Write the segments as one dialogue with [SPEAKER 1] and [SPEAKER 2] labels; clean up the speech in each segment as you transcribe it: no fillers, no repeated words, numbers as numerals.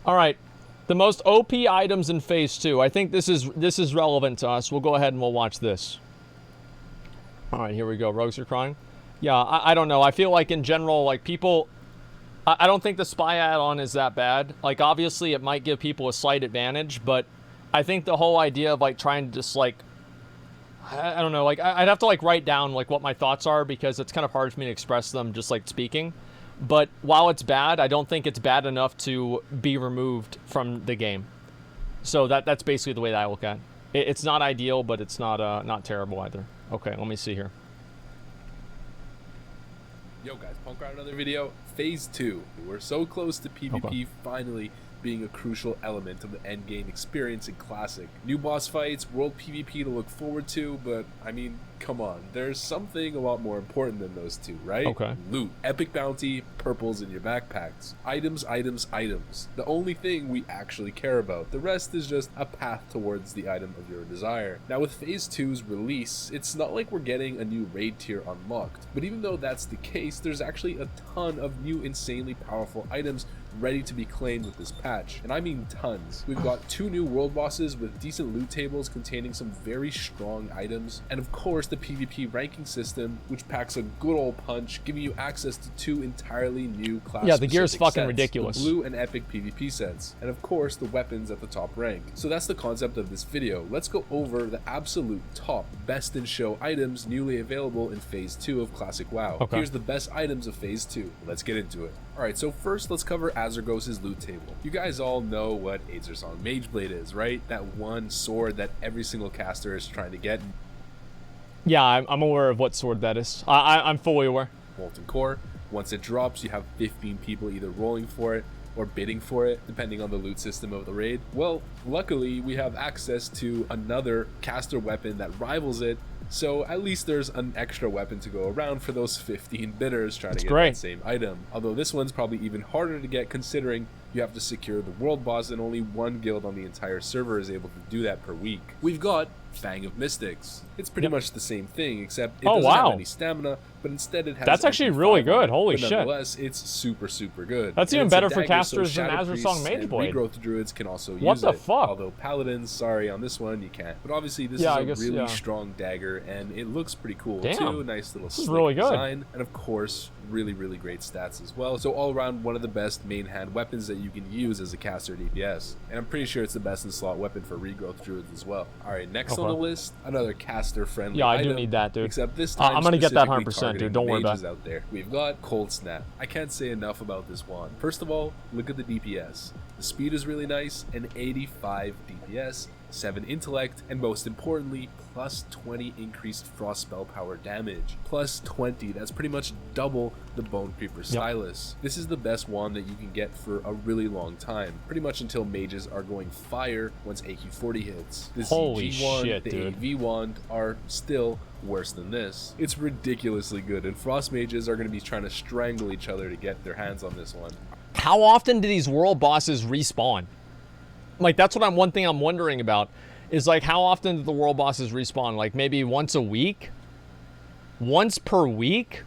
[SPEAKER 1] All right. The most OP items in Phase 2. I think this is relevant to us. We'll go ahead and we'll watch this. All right, here we go. Rogues are crying. Yeah, I don't know. I feel like in general, like people... I don't think the spy add-on is that bad. Like, obviously, it might give people a slight advantage, but I think the whole idea of, like, trying to just, like... I don't know. Like, I'd have to, like, write down, like, what my thoughts are because it's kind of hard for me to express them just, like, speaking. But while it's bad, I don't think it's bad enough to be removed from the game. So that's basically the way that I look at it. It's not ideal, but it's not terrible either. Okay, let me see here.
[SPEAKER 2] Yo guys, punk out another video. Phase 2. We're so close to PvP finally being a crucial element of the endgame experience in Classic. New boss fights, world PvP to look forward to, but I mean, come on. There's something a lot more important than those two, right?
[SPEAKER 1] Okay.
[SPEAKER 2] Loot, epic bounty, purples in your backpacks. Items, items, items. The only thing we actually care about. The rest is just a path towards the item of your desire. Now with Phase 2's release, it's not like we're getting a new raid tier unlocked, but even though that's the case, there's actually a ton of new insanely powerful items ready to be claimed with this patch, and I mean tons. We've got 2 new world bosses with decent loot tables containing some very strong items, and of course the PvP ranking system, which packs a good old punch, giving you access to 2 entirely new class.
[SPEAKER 1] Yeah, the gear's fucking
[SPEAKER 2] sets,
[SPEAKER 1] ridiculous.
[SPEAKER 2] The blue and epic PvP sets, and of course the weapons at the top rank. So that's the concept of this video. Let's go over the absolute top best in show items newly available in Phase 2 of Classic WoW.
[SPEAKER 1] Okay.
[SPEAKER 2] Here's the best items of Phase 2. Let's get into it. Alright, so first let's cover Azergos' loot table. You guys all know what Azersong Mageblade is, right? That one sword that every single caster is trying to get.
[SPEAKER 1] Yeah, I'm aware of what sword that is. I'm fully aware.
[SPEAKER 2] Molten Core. Once it drops, you have 15 people either rolling for it or bidding for it, depending on the loot system of the raid. Well, luckily, we have access to another caster weapon that rivals it, so at least there's an extra weapon to go around for those 15 bidders trying to get that same item. Although this one's probably even harder to get considering you have to secure the world boss and only one guild on the entire server is able to do that per week. We've got Fang of Mystics. It's pretty much the same thing, except it doesn't have any stamina, but instead it has...
[SPEAKER 1] That's actually really good. Holy shit.
[SPEAKER 2] Nonetheless, it's super, super good.
[SPEAKER 1] That's even better for casters than Azersong Mageblade.
[SPEAKER 2] Regrowth druids can also use it.
[SPEAKER 1] What the fuck?
[SPEAKER 2] Although paladins, sorry, on this one you can't. But obviously this is a really strong dagger, and it looks pretty cool too. Nice little slick design, and of course, really, really great stats as well. So all around, one of the best main hand weapons that you can use as a caster DPS. And I'm pretty sure it's the best in slot weapon for regrowth druids as well. Alright, next on the list, another caster friendly item.
[SPEAKER 1] I do need that, dude.
[SPEAKER 2] Except this time
[SPEAKER 1] I'm gonna get that 100%, dude. Don't worry about it.
[SPEAKER 2] Out there. We've got Cold Snap. I can't say enough about this wand. First of all, look at the DPS. The speed is really nice, and 85 DPS, 7 intellect, and most importantly, plus 20 increased frost spell power damage. Plus 20, that's pretty much double the Bone Creeper Stylus. This is the best wand that you can get for a really long time, pretty much until mages are going fire once AQ40 hits. The ZG wand, the AV wand are still worse than this. It's ridiculously good, and frost mages are going to be trying to strangle each other to get their hands on this one.
[SPEAKER 1] How often do these world bosses respawn? Like, that's what one thing I'm wondering about, is like, how often do the world bosses respawn? Like, maybe once a week? Once per week?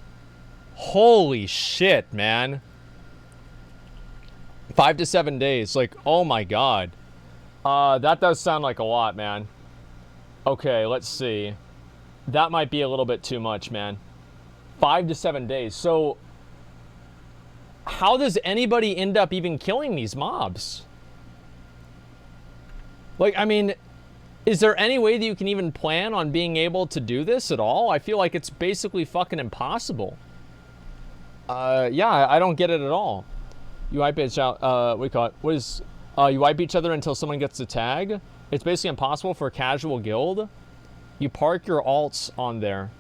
[SPEAKER 1] Holy shit, man. 5 to 7 days. Like, oh my god. That does sound like a lot, man. Okay, let's see. That might be a little bit too much, man. 5 to 7 days. So, how does anybody end up even killing these mobs? Like, I mean, is there any way that you can even plan on being able to do this at all? I feel like it's basically fucking impossible. Yeah, I don't get it at all. You wipe each out, you wipe each other until someone gets the tag? It's basically impossible for a casual guild. You park your alts on there.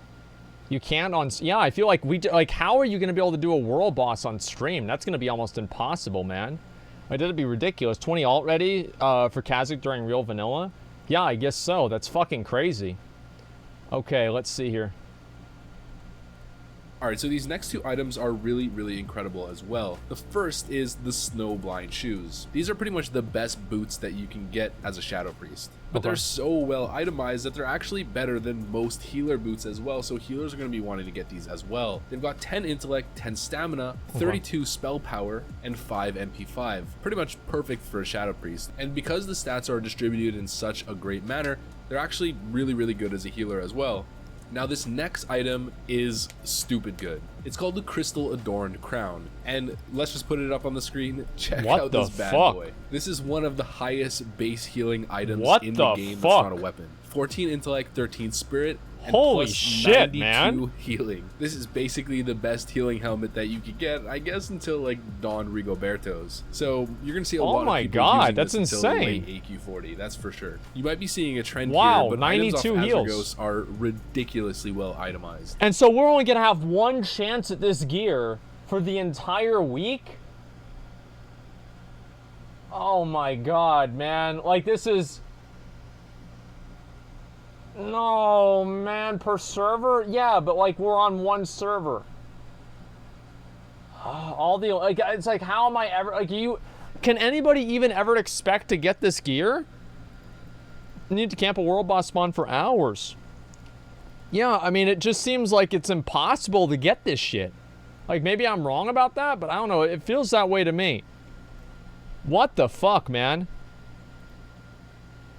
[SPEAKER 1] You can't on... Yeah, I feel like how are you going to be able to do a world boss on stream? That's going to be almost impossible, man. Like, that'd be ridiculous. 20 alt ready for Kha'Zix during real vanilla? Yeah, I guess so. That's fucking crazy. Okay, let's see here.
[SPEAKER 2] Alright, so these next two items are really, really incredible as well. The first is the Snowblind shoes. These are pretty much the best boots that you can get as a Shadow Priest. But they're so well itemized that they're actually better than most healer boots as well, so healers are going to be wanting to get these as well. They've got 10 intellect, 10 stamina, 32 spell power, and 5 MP5. Pretty much perfect for a Shadow Priest. And because the stats are distributed in such a great manner, they're actually really, really good as a healer as well. Now this next item is stupid good. It's called the Crystal Adorned Crown, and let's just put it up on the screen. Check out this bad boy. This is one of the highest base healing items in the game that's not a weapon. 14 intellect, 13 spirit, and
[SPEAKER 1] holy
[SPEAKER 2] plus
[SPEAKER 1] shit,
[SPEAKER 2] 92
[SPEAKER 1] man.
[SPEAKER 2] healing. This is basically the best healing helmet that you could get, I guess, until like Don Rigoberto's. So you're gonna see a lot of people using this until late AQ40. That's for sure. You might be seeing a trend here, but
[SPEAKER 1] 92
[SPEAKER 2] items off
[SPEAKER 1] heals
[SPEAKER 2] Asmongold are ridiculously well itemized.
[SPEAKER 1] And so we're only gonna have one chance at this gear for the entire week? Oh my god, man. Like, this is... No, man, per server? Yeah, but like we're on one server. All the like, it's like, how am I ever like you? Can anybody even ever expect to get this gear? You need to camp a world boss spawn for hours. Yeah, I mean, it just seems like it's impossible to get this shit. Like, maybe I'm wrong about that, but I don't know. It feels that way to me. What the fuck, man?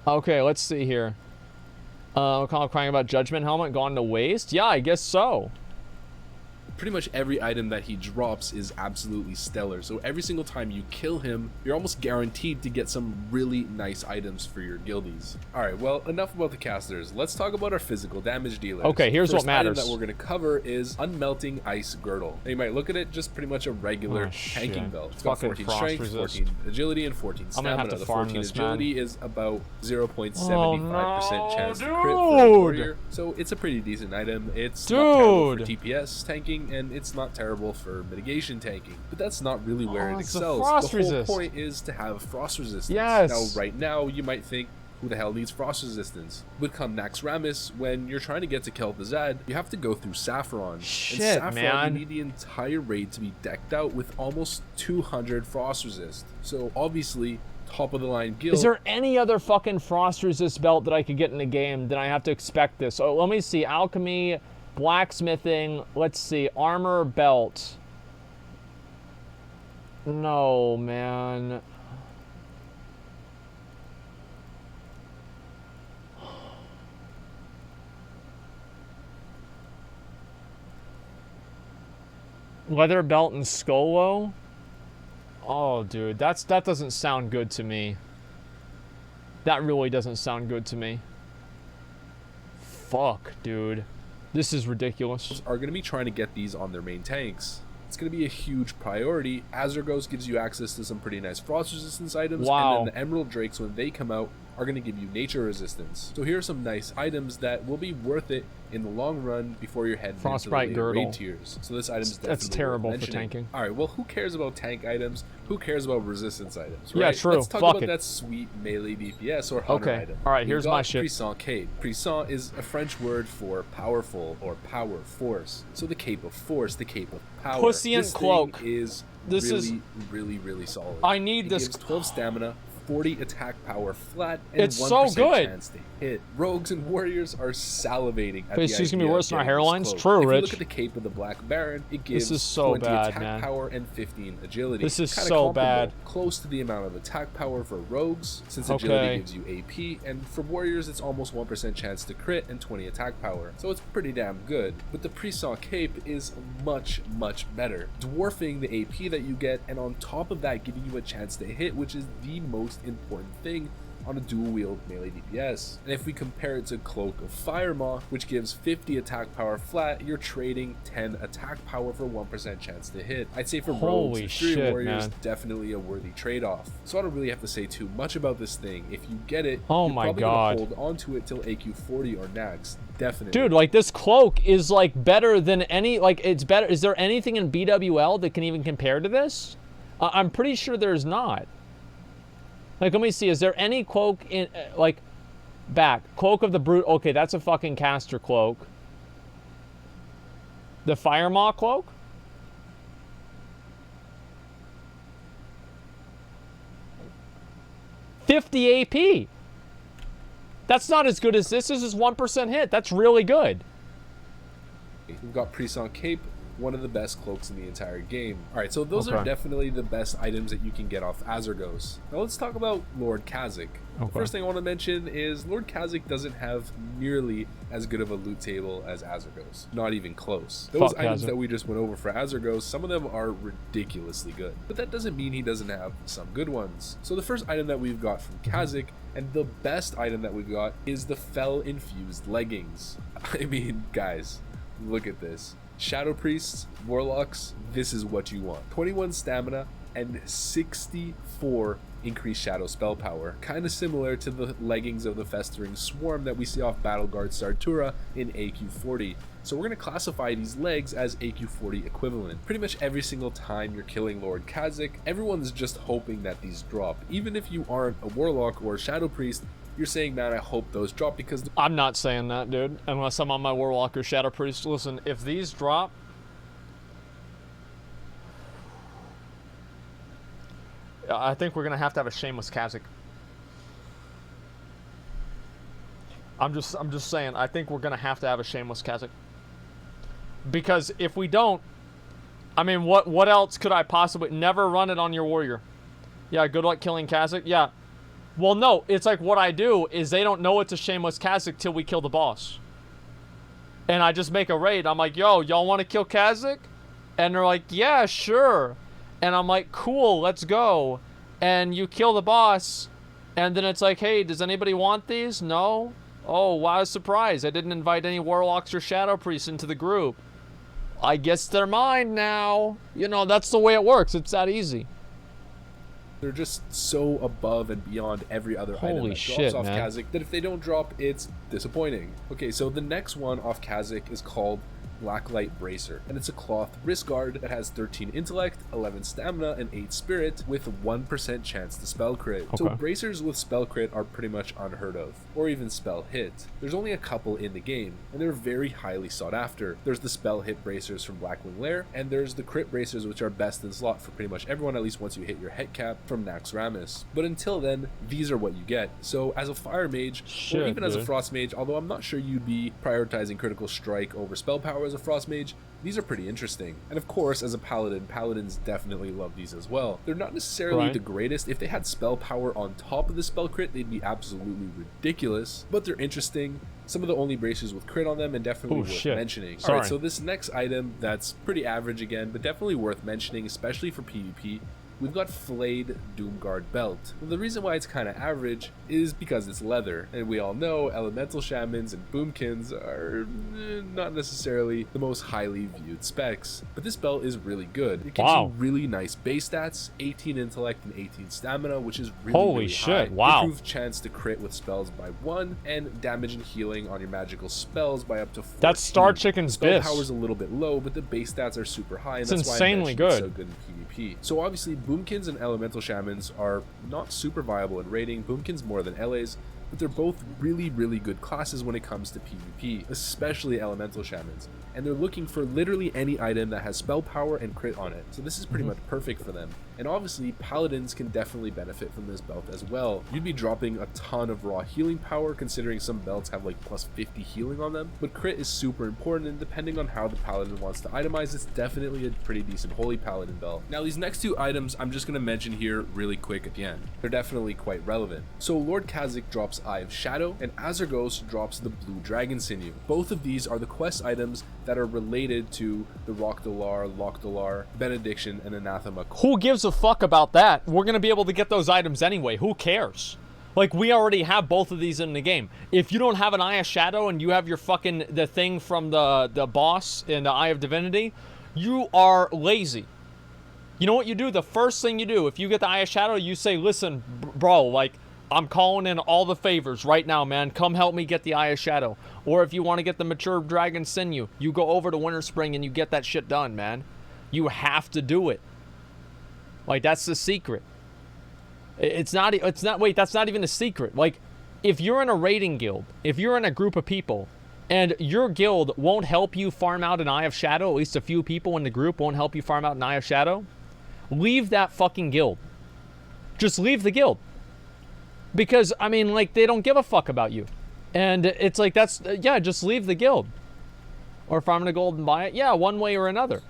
[SPEAKER 1] Okay, let's see here. Crying about Judgment Helmet gone to waste? Yeah, I guess so.
[SPEAKER 2] Pretty much every item that he drops is absolutely stellar, so every single time you kill him, you're almost guaranteed to get some really nice items for your guildies. Alright, well, enough about the casters. Let's talk about our physical damage dealers.
[SPEAKER 1] Okay, here's what matters.
[SPEAKER 2] The first item that we're going to cover is Unmelting Ice Girdle. Now, you might look at it just pretty much a regular tanking belt. It's got 14 strength, 14 agility, and 14 stamina. The 14 agility is about 0.75% chance to crit for a warrior, so it's a pretty decent item. It's not terrible for DPS tanking, and it's not terrible for mitigation tanking, but that's not really where it excels. The whole point is to have frost resistance.
[SPEAKER 1] Yes.
[SPEAKER 2] Now, right now, you might think, who the hell needs frost resistance? But come Naxxramas, when you're trying to get to Kel'Thuzad, you have to go through Saffron.
[SPEAKER 1] Shit,
[SPEAKER 2] and Saffron,
[SPEAKER 1] man.
[SPEAKER 2] You need the entire raid to be decked out with almost 200 frost resist. So obviously, top of the line guild.
[SPEAKER 1] Is there any other fucking frost resist belt that I could get in the game that I have to expect this? Oh, let me see. Alchemy, blacksmithing, let's see, armor, belt. No, man. Leather belt and Skolo? Oh, dude, that doesn't sound good to me. That really doesn't sound good to me. Fuck, dude. This is ridiculous.
[SPEAKER 2] Are going to be trying to get these on their main tanks. It's going to be a huge priority. Azurgos gives you access to some pretty nice frost resistance items, and then the Emerald Drakes, when they come out, are going to give you nature resistance. So here are some nice items that will be worth it in the long run before you're heading into the later raid tiers. So this item's definitely
[SPEAKER 1] that's terrible for tanking.
[SPEAKER 2] All right, well, who cares about tank items? Who cares about resistance items, right?
[SPEAKER 1] Yeah, true.
[SPEAKER 2] Let's talk about that sweet melee DPS or hunter item.
[SPEAKER 1] All right, here's my shit.
[SPEAKER 2] Puissant Cape. Puissant is a French word for powerful or power force. So the Cape of Force, the Cape of Power.
[SPEAKER 1] Puissant Cloak
[SPEAKER 2] is really solid.
[SPEAKER 1] I need this.
[SPEAKER 2] It gives 12 stamina, 40 attack power flat, and
[SPEAKER 1] it's
[SPEAKER 2] 1%
[SPEAKER 1] so good.
[SPEAKER 2] chance to hit. Rogues and warriors are salivating at
[SPEAKER 1] the
[SPEAKER 2] she's
[SPEAKER 1] gonna be worse than our hairlines. True,
[SPEAKER 2] if you
[SPEAKER 1] Rich.
[SPEAKER 2] look at the Cape of the Black Baron, it gives
[SPEAKER 1] this is so
[SPEAKER 2] 20
[SPEAKER 1] bad,
[SPEAKER 2] attack
[SPEAKER 1] man.
[SPEAKER 2] power and 15 agility.
[SPEAKER 1] This is
[SPEAKER 2] Kinda
[SPEAKER 1] so bad.
[SPEAKER 2] Close to the amount of attack power for rogues, since agility gives you AP, and for warriors it's almost 1% chance to crit and 20 attack power. So it's pretty damn good. But the Puissant Cape is much better, dwarfing the AP that you get, and on top of that giving you a chance to hit, which is the most important thing on a dual wield melee DPS. And if we compare it to Cloak of Firemaw, which gives 50 attack power flat, you're trading 10 attack power for 1% chance to hit. I'd say for rogues and Fury warriors, definitely a worthy trade-off. So I don't really have to say too much about this thing. If you get it, you're probably gonna hold onto it till AQ40 or Nax. Definitely.
[SPEAKER 1] Dude, like, this cloak is like better than any, like, it's better. Is there anything in BWL that can even compare to this? I'm pretty sure there's not. Like, let me see. Is there any cloak in, like, back? Cloak of the Brute. Okay, that's a fucking caster cloak. The Fire Maw cloak? $50 AP. That's not as good as this. This is 1% hit. That's really good.
[SPEAKER 2] We've got Priest Cape, one of the best cloaks in the entire game. Alright, so those
[SPEAKER 1] Okay.
[SPEAKER 2] are definitely the best items that you can get off Azargos. Now let's talk about Lord Kha'Zix. The first thing I want to mention is Lord Kha'Zix doesn't have nearly as good of a loot table as Azargos. Not even close. Those
[SPEAKER 1] Fuck
[SPEAKER 2] items
[SPEAKER 1] Kha'Zix.
[SPEAKER 2] that we just went over for Azargos, some of them are ridiculously good. But that doesn't mean he doesn't have some good ones. So the first item that we've got from Kha'Zix, and the best item that we've got, is the Fel Infused Leggings. I mean, guys, look at this. Shadow Priests, Warlocks, this is what you want. 21 stamina and 64 increased shadow spell power. Kind of similar to the leggings of the Festering Swarm that we see off Battleguard Sartura in AQ40. So we're going to classify these legs as AQ40 equivalent. Pretty much every single time you're killing Lord Kha'Zix, everyone's just hoping that these drop. Even if you aren't a Warlock or a Shadow Priest, you're saying, man, I hope those drop because...
[SPEAKER 1] I'm not saying that, dude. Unless I'm on my Warlock or Shadow Priest. Listen, if these drop... I think we're going to have a Shameless Kha'Zix. I'm just saying, I think we're going to have a Shameless Kha'Zix. Because if we don't... I mean, what else could I possibly... Never run it on your warrior. Yeah, good luck killing Kha'Zix. Yeah. Well, no, it's like what I do is they don't know it's a Shameless Kha'Zix till we kill the boss. And I just make a raid. I'm like, yo, y'all want to kill Kha'Zix? And they're like, yeah, sure. And I'm like, cool, let's go. And you kill the boss. And then it's like, hey, does anybody want these? No? Oh, wow, surprise. I didn't invite any Warlocks or Shadow Priests into the group. I guess they're mine now. You know, that's the way it works. It's that easy.
[SPEAKER 2] They're just so above and beyond every other item that drops off Kha'Zix that if they don't drop, it's disappointing. Okay, so the next one off Kha'Zix is called Blacklight Bracer, and it's a cloth wrist guard that has 13 intellect, 11 stamina, and 8 spirit with 1% chance to spell crit. So bracers with spell crit are pretty much unheard of, or even spell hit. There's only a couple in the game, and they're very highly sought after. There's the spell hit bracers from Blackwing Lair, and there's the crit bracers, which are best in slot for pretty much everyone, at least once you hit your hit cap, from Naxxramas. But until then, these are what you get. So as a fire mage, or even as a frost mage, although I'm not sure you'd be prioritizing critical strike over spell power as a frost mage, these are pretty interesting. And of course, as a paladin, paladins definitely love these as well. They're not necessarily the greatest. If they had spell power on top of the spell crit, they'd be absolutely ridiculous, but they're interesting. Some of the only bracers with crit on them, and definitely worth mentioning. Alright, so this next item that's pretty average again, but definitely worth mentioning, especially for PvP, we've got Flayed Doomguard Belt. Well, the reason why it's kind of average is because it's leather, and we all know elemental shamans and boomkins are not necessarily the most highly viewed specs, but this belt is really good. It gives you really nice base stats, 18 intellect and 18 stamina, which is really high. Improved chance to crit with spells by 1, and damage and healing on your magical spells by up to 14.
[SPEAKER 1] That's Star Chicken's
[SPEAKER 2] spell power's a little bit low, but the base stats are super high, and that's why it's so good in PvP. So obviously Boomkins and Elemental Shamans are not super viable in raiding, Boomkins more than LAs, but they're both really, really good classes when it comes to PvP, especially Elemental Shamans. And they're looking for literally any item that has spell power and crit on it, so this is pretty much perfect for them. And obviously, Paladins can definitely benefit from this belt as well. You'd be dropping a ton of raw healing power, considering some belts have like plus 50 healing on them, but crit is super important, and depending on how the Paladin wants to itemize, it's definitely a pretty decent Holy Paladin belt. Now, these next two items I'm just going to mention here really quick at the end. They're definitely quite relevant. So Lord Kha'Zix drops Eye of Shadow, and Azargos drops the Blue Dragon Sinew. Both of these are the quest items that are related to the Rockdalar, Lockdalar, Benediction, and Anathema.
[SPEAKER 1] Who gives a fuck about that? We're gonna be able to get those items anyway. Who cares? Like, we already have both of these in the game. If you don't have an Eye of Shadow and you have your fucking the thing from the boss in the Eye of Divinity, you are lazy. You know what you do? The first thing you do, if you get the Eye of Shadow, you say, listen, bro, like, I'm calling in all the favors right now, man. Come help me get the Eye of Shadow. Or if you want to get the Mature Dragon Sinew, you go over to Winter Spring and you get that shit done, man. You have to do it. Like, that's the secret. Wait, that's not even a secret. Like, if you're in a raiding guild, if you're in a group of people, and your guild won't help you farm out an Eye of Shadow, at least a few people in the group won't help you farm out an Eye of Shadow, leave that fucking guild. Just leave the guild. Because, I mean, like, they don't give a fuck about you. And it's like, that's, yeah, just leave the guild. Or farm the gold and buy it. Yeah, one way or another.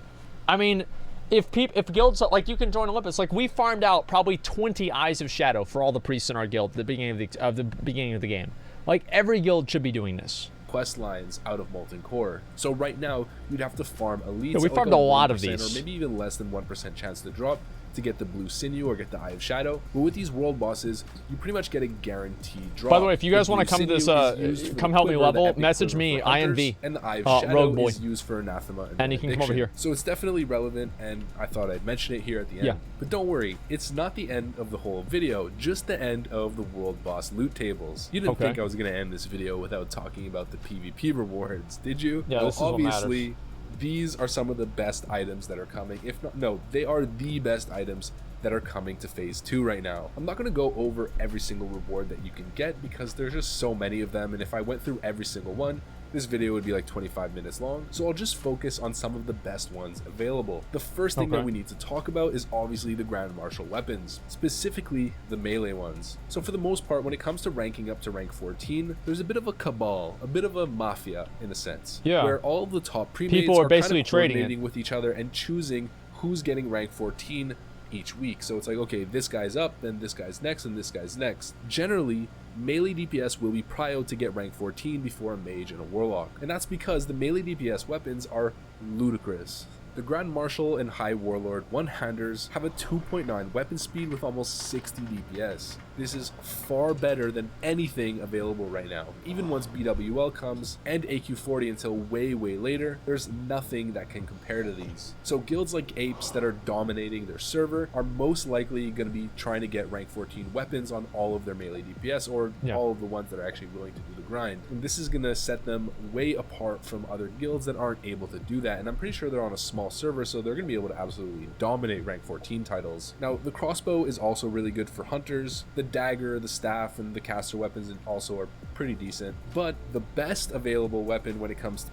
[SPEAKER 1] I mean, if guilds, like, you can join Olympus. Like, we farmed out probably 20 Eyes of Shadow for all the priests in our guild at the beginning of the game. Like, every guild should be doing this.
[SPEAKER 2] Quest lines out of Molten Core. So right now, you'd have to farm elites.
[SPEAKER 1] Yeah, we farmed a lot of these.
[SPEAKER 2] Or maybe even less than 1% chance to drop to get the blue sinew or get the Eye of Shadow. But with these world bosses, you pretty much get a guaranteed drop.
[SPEAKER 1] By the way, if you guys want to come to this, come help me level, message me, INV.
[SPEAKER 2] And the Eye of Shadow is used for Anathema
[SPEAKER 1] and you can come over here.
[SPEAKER 2] So it's definitely relevant, and I thought I'd mention it here at the end.
[SPEAKER 1] Yeah.
[SPEAKER 2] But don't worry, it's not the end of the whole video, just the end of the world boss loot tables. You didn't think I was going to end this video without talking about the PvP rewards, did you?
[SPEAKER 1] Yeah, this is
[SPEAKER 2] obviously, these are some of the best items that are coming. If not, no, they are the best items that are coming to phase 2 right now. I'm not going to go over every single reward that you can get because there's just so many of them, and if I went through every single one, this video would be like 25 minutes long, so I'll just focus on some of the best ones available. The first thing that we need to talk about is obviously the Grand Marshal weapons, specifically the melee ones. So for the most part, when it comes to ranking up to rank 14, there's a bit of a cabal, a bit of a mafia in a sense, where all of the top premates
[SPEAKER 1] people are basically
[SPEAKER 2] kind of coordinating with each other and choosing who's getting rank 14 each week. So it's like, okay, this guy's up, then this guy's next, and this guy's next. Generally, melee DPS will be prio to get rank 14 before a mage and a warlock, and that's because the melee DPS weapons are ludicrous. The Grand Marshal and High Warlord one-handers have a 2.9 weapon speed with almost 60 DPS. This is far better than anything available right now. Even once BWL comes and AQ40 until way later, there's nothing that can compare to these. So guilds like Apes that are dominating their server are most likely going to be trying to get rank 14 weapons on all of their melee DPS, or all of the ones that are actually willing to do the grind. And this is going to set them way apart from other guilds that aren't able to do that, and I'm pretty sure they're on a small server, so they're going to be able to absolutely dominate rank 14 titles. Now, the crossbow is also really good for hunters. The dagger, the staff, and the caster weapons also are pretty decent, but the best available weapon when it comes to...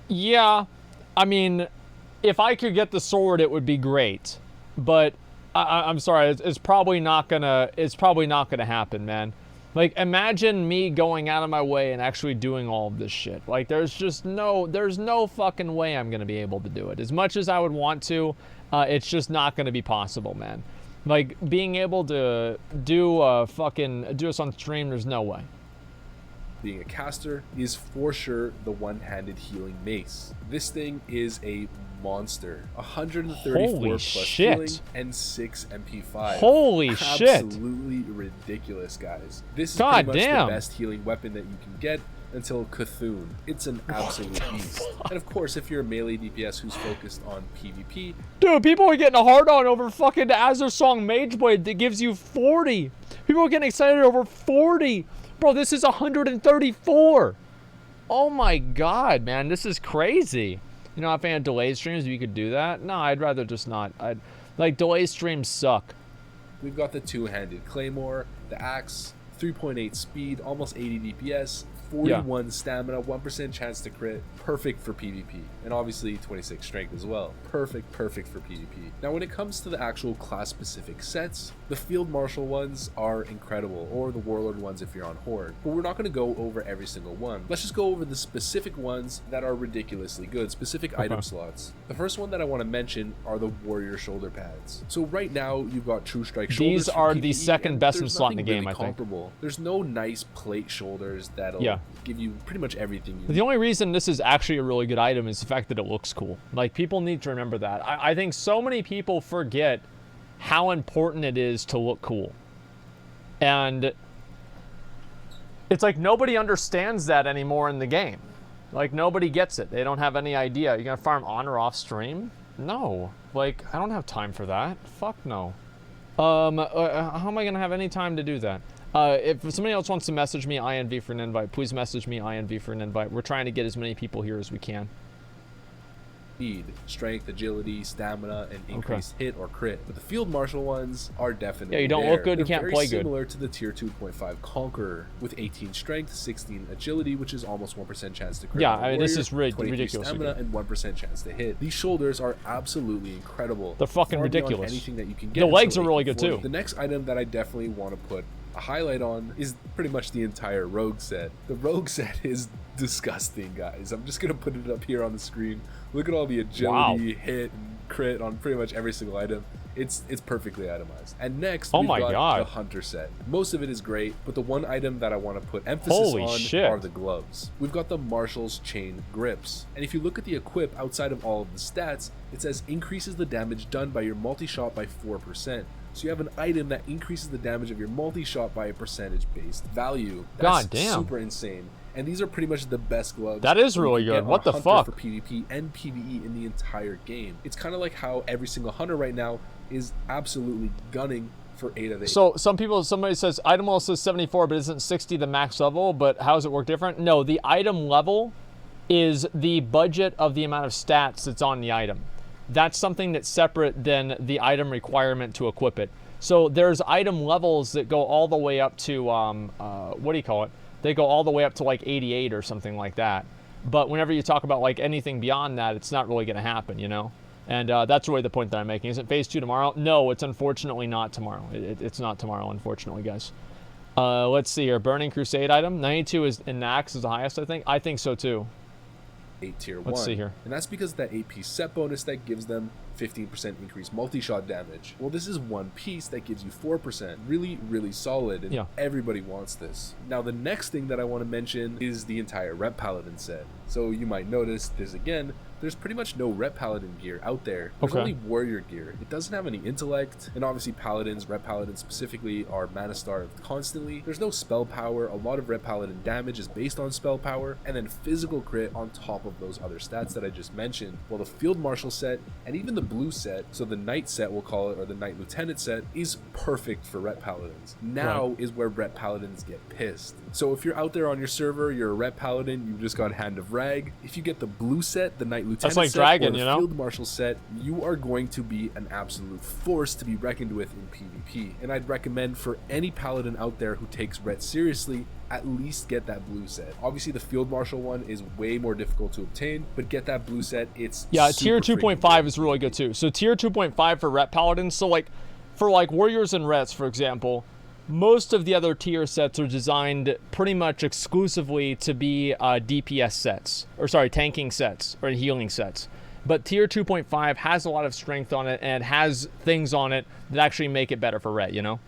[SPEAKER 1] Yeah, I mean, if I could get the sword, it would be great, but I'm sorry, it's probably not gonna happen, man. Like, imagine me going out of my way and actually doing all of this shit. Like, there's no fucking way I'm gonna be able to do it. As much as I would want to, it's just not gonna be possible, man. Like, being able to do this on stream, there's no way.
[SPEAKER 2] Being a caster is for sure the one-handed healing mace. This thing is a monster. 134 plus healing and 6 MP5.
[SPEAKER 1] Holy shit.
[SPEAKER 2] Absolutely ridiculous, guys. This is pretty much the best healing weapon that you can get until Cthulhu. It's an absolute beast. And of course, if you're a melee DPS who's focused on PvP...
[SPEAKER 1] Dude, people are getting a hard-on over fucking Azure Song Mageblade that gives you 40. People are getting excited over 40. Bro, this is 134. Oh my god, man. This is crazy. You know, if I had delayed streams, we could do that. No, I'd rather just not. Like, delayed streams suck.
[SPEAKER 2] We've got the two-handed claymore, the axe, 3.8 speed, almost 80 DPS, 41 stamina, 1% chance to crit, perfect for PvP, and obviously 26 strength as well. Perfect for PvP. Now when it comes to the actual class-specific sets, the Field Marshal ones are incredible, or the Warlord ones if you're on Horde, but we're not going to go over every single one. Let's just go over the specific ones that are ridiculously good, specific item slots. The first one that I want to mention are the Warrior shoulder pads. So right now, you've got True Strike shoulders.
[SPEAKER 1] These are the second best slot in the game, I think.
[SPEAKER 2] There's no nice plate shoulders that'll give you pretty much everything you need.
[SPEAKER 1] The only reason this is actually a really good item is the fact that it looks cool. Like, people need to remember that. I think so many people forget how important it is to look cool. And it's like nobody understands that anymore in the game. Like, nobody gets it. They don't have any idea. You're gonna farm on or off stream? No. Like, I don't have time for that. Fuck no. How am I gonna have any time to do that? If somebody else wants to message me INV for an invite, please message me INV for an invite. We're trying to get as many people here as we can.
[SPEAKER 2] speed, strength, agility, stamina, and increased hit or crit. But the Field Marshal ones are definitely
[SPEAKER 1] you don't
[SPEAKER 2] there.
[SPEAKER 1] look good, you
[SPEAKER 2] They're
[SPEAKER 1] can't play good.
[SPEAKER 2] very similar to the tier 2.5 Conqueror, with 18 strength, 16 agility, which is almost 1% chance to crit.
[SPEAKER 1] Yeah, I mean, this
[SPEAKER 2] Warrior,
[SPEAKER 1] is
[SPEAKER 2] 23
[SPEAKER 1] ridiculous.
[SPEAKER 2] stamina and 1% chance to hit. These shoulders are absolutely incredible.
[SPEAKER 1] They're fucking
[SPEAKER 2] Far beyond
[SPEAKER 1] ridiculous.
[SPEAKER 2] anything that you can get
[SPEAKER 1] The legs
[SPEAKER 2] until
[SPEAKER 1] are really good
[SPEAKER 2] 1840.
[SPEAKER 1] too.
[SPEAKER 2] The next item that I definitely want to put a highlight on is pretty much the entire Rogue set. The Rogue set is disgusting, guys. I'm just gonna put it up here on the screen. Look at all the agility, hit, and crit on pretty much every single item. It's perfectly itemized. And next, we've got the Hunter set. Most of it is great, but the one item that I want to put emphasis on are the gloves. We've got the Marshal's Chain Grips. And if you look at the equip outside of all of the stats, it says increases the damage done by your multi-shot by 4%. So you have an item that increases the damage of your multi-shot by a percentage-based value. That's super insane. And these are pretty much the best gloves.
[SPEAKER 1] That is really good. What the fuck?
[SPEAKER 2] For PvP and PvE in the entire game. It's kind of like how every single hunter right now is absolutely gunning for 8 of 8.
[SPEAKER 1] So somebody says item level says 74, but isn't 60 the max level? But how does it work different? No, the item level is the budget of the amount of stats that's on the item. That's something that's separate than the item requirement to equip it. So there's item levels that go all the way up to what do you call it? They go all the way up to like 88 or something like that. But whenever you talk about like anything beyond that, it's not really going to happen, you know? And that's really the point that I'm making. Isn't phase 2 tomorrow? No, it's unfortunately not tomorrow. It's not tomorrow, unfortunately, guys. Let's see here. Burning Crusade item. 92 is in Nax is the highest, I think. I think so too.
[SPEAKER 2] 8 tier 1.
[SPEAKER 1] Let's see here.
[SPEAKER 2] And that's because of that 8-piece set bonus that gives them 15% increased multi-shot damage. Well, this is one piece that gives you 4%. Really, really solid, and everybody wants this. Now, the next thing that I want to mention is the entire Rep Paladin set. So you might notice there's pretty much no Rep Paladin gear out there. There's only Warrior gear. It doesn't have any intellect, and obviously Paladins, Rep Paladins specifically, are mana starved constantly. There's no spell power. A lot of Rep Paladin damage is based on spell power, and then physical crit on top of those other stats that I just mentioned. Well, the Field Marshal set, and even the blue set, so the Knight set we'll call it, or the Knight Lieutenant set, is perfect for Rep Paladins. Now is where Rep Paladins get pissed. So if you're out there on your server, you're a Rep Paladin, you've just got Hand of Rag. If you get the blue set, the Knight Lieutenant set,
[SPEAKER 1] Dragon,
[SPEAKER 2] or the
[SPEAKER 1] you know?
[SPEAKER 2] Field Marshal set, you are going to be an absolute force to be reckoned with in PvP. And I'd recommend for any Paladin out there who takes Ret seriously, at least get that blue set. Obviously, the Field Marshal one is way more difficult to obtain, but get that blue set. It's
[SPEAKER 1] tier 2.5 is really good too. So tier 2.5 for Rep Paladins. So like for like Warriors and Rets, for example, most of the other tier sets are designed pretty much exclusively to be DPS sets, or sorry, tanking sets or healing sets. But tier 2.5 has a lot of strength on it and has things on it that actually make it better for Ret, you know?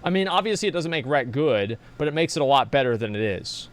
[SPEAKER 1] I mean, obviously it doesn't make Ret good, but it makes it a lot better than it is.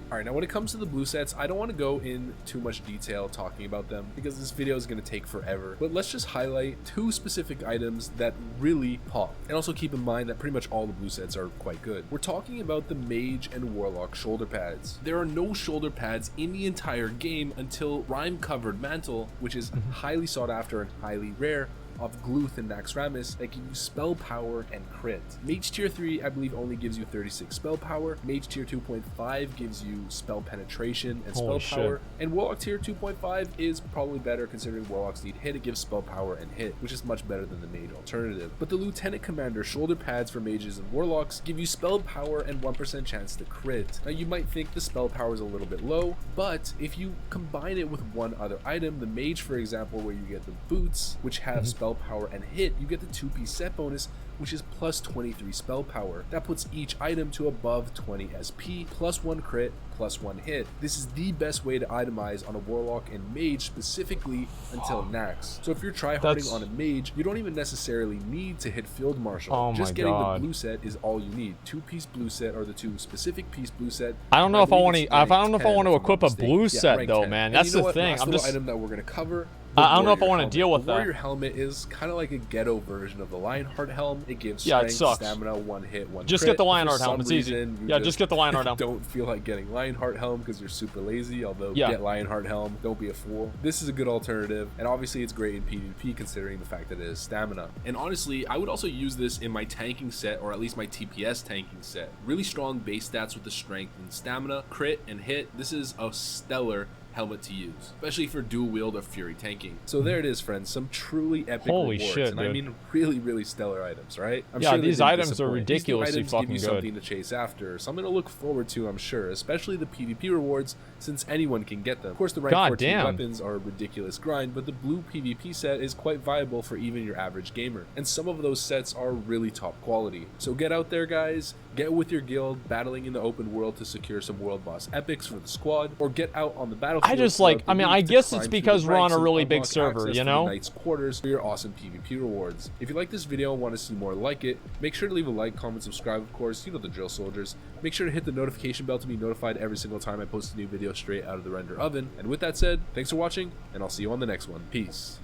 [SPEAKER 2] Alright, now when it comes to the blue sets, I don't want to go in too much detail talking about them because this video is going to take forever. But let's just highlight 2 specific items that really pop. And also keep in mind that pretty much all the blue sets are quite good. We're talking about the Mage and Warlock shoulder pads. There are no shoulder pads in the entire game until Rime Covered Mantle, which is highly sought after and highly rare, of Gluth and Naxxramas that give you spell power and crit. Mage tier 3 I believe only gives you 36 spell power. Mage tier 2.5 gives you spell penetration and spell power. And Warlock tier 2.5 is probably better considering Warlocks need hit. It gives spell power and hit, which is much better than the Mage alternative. But the Lieutenant Commander shoulder pads for Mages and Warlocks give you spell power and 1% chance to crit. Now you might think the spell power is a little bit low, but if you combine it with one other item, the Mage for example, where you get the boots, which have spell power and hit, you get the 2-piece set bonus, which is plus 23 spell power. That puts each item to above 20 SP, plus 1 crit, plus 1 hit. This is the best way to itemize on a Warlock and Mage specifically until Nax. So if you're tryharding on a Mage, you don't even necessarily need to hit Field Marshal. Just getting the blue set is all you need. 2-piece blue set or the 2 specific piece blue set.
[SPEAKER 1] I don't know if I want to equip a blue set though,
[SPEAKER 2] 10.
[SPEAKER 1] man. That's the thing.
[SPEAKER 2] I'm just item that we're gonna cover.
[SPEAKER 1] I don't know if I want to deal with
[SPEAKER 2] the
[SPEAKER 1] that.
[SPEAKER 2] Warrior helmet is kind of like a ghetto version of the Lionheart helm. It gives strength, stamina, 1 hit, 1
[SPEAKER 1] just
[SPEAKER 2] crit.
[SPEAKER 1] Get the Lionheart helm. It's easy. Yeah, just get the Lionheart helm.
[SPEAKER 2] Don't feel like getting Lionheart helm because you're super lazy. Although get Lionheart helm. Don't be a fool. This is a good alternative, and obviously it's great in PvP considering the fact that it is stamina. And honestly, I would also use this in my tanking set, or at least my TPS tanking set. Really strong base stats with the strength and stamina, crit, and hit. This is a stellar helmet to use, especially for dual wield or fury tanking. So there it is, friends, some truly epic
[SPEAKER 1] Holy
[SPEAKER 2] rewards,
[SPEAKER 1] shit,
[SPEAKER 2] and
[SPEAKER 1] dude.
[SPEAKER 2] I mean really stellar items, right? I'm
[SPEAKER 1] Yeah,
[SPEAKER 2] sure they
[SPEAKER 1] these
[SPEAKER 2] didn't
[SPEAKER 1] items are
[SPEAKER 2] disappoint.
[SPEAKER 1] ridiculously
[SPEAKER 2] These new items
[SPEAKER 1] fucking
[SPEAKER 2] give you
[SPEAKER 1] good.
[SPEAKER 2] something to chase after, something to look forward to, I'm sure, especially the PvP rewards, since anyone can get them. Of course, the rank
[SPEAKER 1] God
[SPEAKER 2] 14
[SPEAKER 1] damn.
[SPEAKER 2] weapons are a ridiculous grind, but the blue PvP set is quite viable for even your average gamer, and some of those sets are really top quality. So get out there, guys, get with your guild, battling in the open world to secure some world boss epics for the squad, or get out on the battlefield.
[SPEAKER 1] I just like,
[SPEAKER 2] throughout
[SPEAKER 1] I
[SPEAKER 2] the
[SPEAKER 1] mean,
[SPEAKER 2] week
[SPEAKER 1] I
[SPEAKER 2] to
[SPEAKER 1] guess
[SPEAKER 2] climb
[SPEAKER 1] it's
[SPEAKER 2] through
[SPEAKER 1] because
[SPEAKER 2] the
[SPEAKER 1] we're on
[SPEAKER 2] ranks
[SPEAKER 1] a
[SPEAKER 2] and
[SPEAKER 1] really
[SPEAKER 2] unlock
[SPEAKER 1] big server,
[SPEAKER 2] access
[SPEAKER 1] you
[SPEAKER 2] to the
[SPEAKER 1] know?
[SPEAKER 2] Knight's quarters for your awesome PvP rewards. If you like this video and want to see more like it, make sure to leave a like, comment, subscribe, of course, you know the drill, soldiers. Make sure to hit the notification bell to be notified every single time I post a new video straight out of the render oven. And with that said, thanks for watching, and I'll see you on the next one. Peace.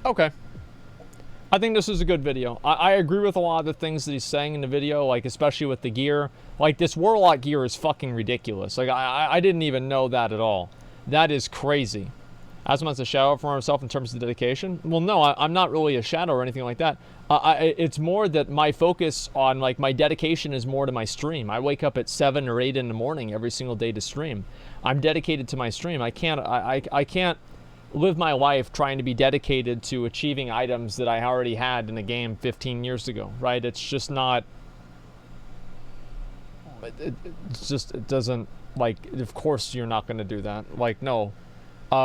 [SPEAKER 1] Okay. I think this is a good video. I agree with a lot of the things that he's saying in the video, like especially with the gear. Like this Warlock gear is fucking ridiculous. Like I didn't even know that at all. That is crazy. Asmon's a shadow for himself in terms of dedication. Well, no, I'm not really a shadow or anything like that. It's more that my focus on like my dedication is more to my stream. I wake up at 7 or 8 in the morning every single day to stream. I'm dedicated to my stream. I can't live my life trying to be dedicated to achieving items that I already had in a game 15 years ago, right? It's just not, it's just, it doesn't, like, of course you're not going to do that. Like, no,